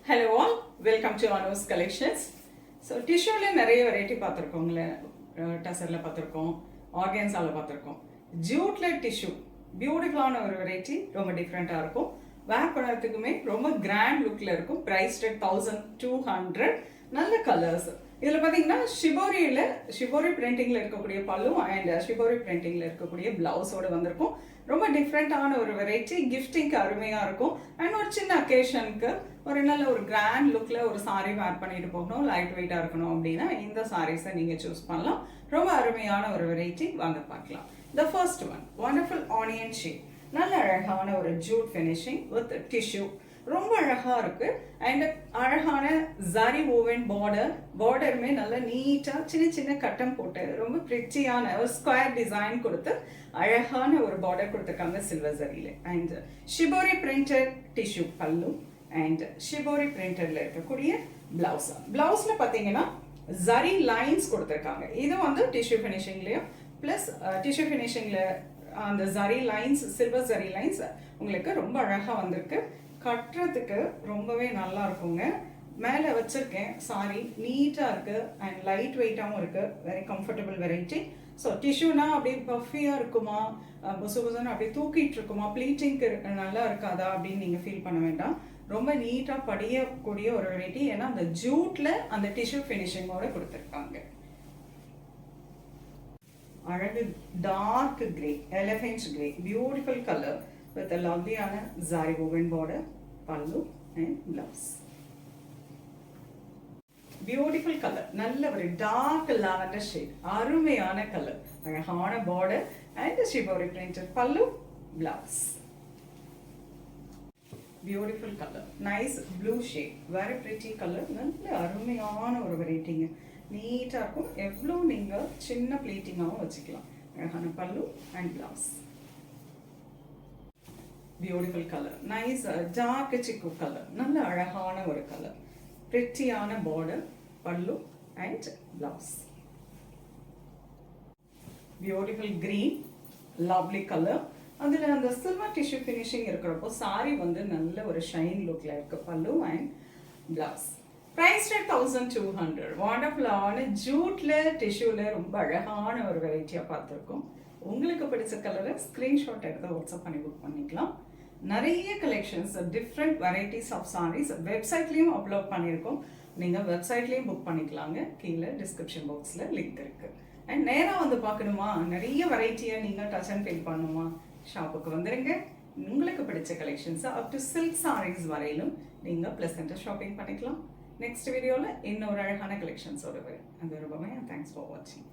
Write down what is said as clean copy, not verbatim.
Hello all, welcome to Anu's Collections. So tissue நிறைய variety பார்த்துருக்கோங்கள, டசரில் பார்த்துருக்கோம், ஆர்கன்ஸாவில் பார்த்துருக்கோம். ஜூட்டில் டிஷ்யூ பியூட்டிஃபுல்லான ஒரு வெரைட்டி, ரொம்ப டிஃப்ரெண்ட்டாக இருக்கும். வேர் பண்ணுறதுக்குமே ரொம்ப கிராண்ட் லுக்கில் இருக்கும். Price rate 1200. நல்ல கலர்ஸ். இதில் பார்த்தீங்கன்னா ஷிபோரி பிரிண்டிங்கில் இருக்கக்கூடிய பல்லு அண்ட் ஷிபோரி பிரிண்டிங்கில் இருக்கக்கூடிய பிளவுஸோடு வந்திருக்கும். ரொம்ப டிஃப்ரெண்ட்டான ஒரு வெரைட்டி, கிஃப்டிங்க்கு அருமையாக இருக்கும். அண்ட் ஒரு சின்ன அக்கேஷனுக்கு ஒரு நல்ல ஒரு கிராண்ட் லுக்கில் ஒரு சாரீ வேர் பண்ணிட்டு போகணும், லைட் வெயிட்டாக இருக்கணும் அப்படின்னா இந்த சாரீஸை நீங்கள் சூஸ் பண்ணலாம். ரொம்ப அருமையான ஒரு வெரைட்டி, வாங்க பார்க்கலாம். The first one, wonderful onion shape. நல்ல அழகான ஒரு ஜூட் ஃபினிஷிங் வித் டிஷ்யூ, ரொம்ப அழகாக இருக்கு. அண்ட் அழகான ஜரி ஓவன் பார்டருமே நல்லா நீட்டாக சின்ன சின்ன கட்டம் போட்டு ரொம்ப பிரிட்டியான ஒரு ஸ்கொயர் டிசைன் கொடுத்து அழகான ஒரு பார்டர் கொடுத்துருக்காங்க சில்வர் ஜரியில். And shibori printed tissue pallu and shibori பிரிண்டட்ல இருக்கக்கூடிய பிளவுஸில் பார்த்தீங்கன்னா ஜரி லைன்ஸ் கொடுத்துருக்காங்க. இது வந்து டிஷ்யூ ஃபினிஷிங்லேயும் ப்ளஸ் டிஷ்யூ ஃபினிஷிங்கில் அந்த zari lines, silver zari lines உங்களுக்கு ரொம்ப அழகாக வந்திருக்கு. கட்டுறதுக்கு ரொம்பவே நல்லா இருக்குங்க. மேலே வச்சிருக்கேன் சாரி, நீட்டாக இருக்குது அண்ட் லைட் வெயிட்டாகவும் இருக்குது. Very comfortable variety. ஸோ டிஷ்யூனா அப்படியே பஃபியாக இருக்குமா, புசுன்னு அப்படியே தூக்கிட்டு இருக்குமா, ப்ளீட்டிங்க்கு நல்லா இருக்காதா அப்படின்னு நீங்கள் ஃபீல் பண்ண வேண்டாம். ரொம்ப நீட்டாக படியக்கூடிய ஒரு வெரைட்டி. ஏன்னா அந்த ஜூட்டில் அந்த டிஷ்யூ ஃபினிஷிங்கோட கொடுத்துருக்காங்க. அழகு dark grey, elephant grey, beautiful colour with a lovelyயான zari woven border, pallu and blouse. Beautiful color, நல்ல ஒரு dark lavender shade, அருமையான கலர், அழகான border and shibori printed pallu, blouse. Beautiful color, nice blue shade, very pretty color, நல்ல அருமையான ஒரு வெரைட்டிங்க. நீட்டாக இருக்கும். எவ்வளோ நீங்கள் சின்ன பிளீட்டிங்காகவும் வச்சுக்கலாம். அழகான pallu and blouse. Beautiful colour, nice dark chikoo colour, நல்ல அழகான ஒரு கலர், பிரிட்டியான border, pallu and blouse. Beautiful green, lovely colour. அதில் அந்த சில்வர் டிஷ்யூ ஃபினிஷிங் இருக்கிறப்போ சாரி வந்து நல்ல ஒரு ஷைன் லுக்கில் இருக்கு. Pallu and blouse. Price rate 1200. வண்டர்ஃபுல்லான ஜூட்டில் டிஷ்யூவில் ரொம்ப அழகான ஒரு வெரைட்டியாக பார்த்துருக்கோம். உங்களுக்கு பிடிச்ச கலரை ஸ்க்ரீன்ஷாட் எடுத்து வாட்ஸ்அப் பண்ணி புக் பண்ணிக்கலாம். நிறைய collections, different varieties of saris வெப்சைட்லேயும் அப்லோட் பண்ணியிருக்கோம். நீங்கள் வெப்சைட்லேயும் புக் பண்ணிக்கலாங்க. கீழே டிஸ்கிரிப்ஷன் பாக்ஸில் லிங்க் இருக்குது. அண்ட் நேராக வந்து பார்க்கணுமா, நிறைய வெரைட்டியை நீங்கள் டச் அண்ட் ஃபீல் பண்ணணுமா, ஷாப்புக்கு வந்துடுங்க. உங்களுக்கு பிடிச்ச கலெக்ஷன்ஸை அப் டு சில்க் சாரீஸ் வரையிலும் நீங்கள் ப்ளசண்ட்டாக ஷாப்பிங் பண்ணிக்கலாம். நெக்ஸ்ட் வீடியோவில் இன்னொரு அழகான கலெக்ஷன்ஸோட வரும். அது ரொம்பவே தேங்க்ஸ் ஃபார் வாட்சிங்.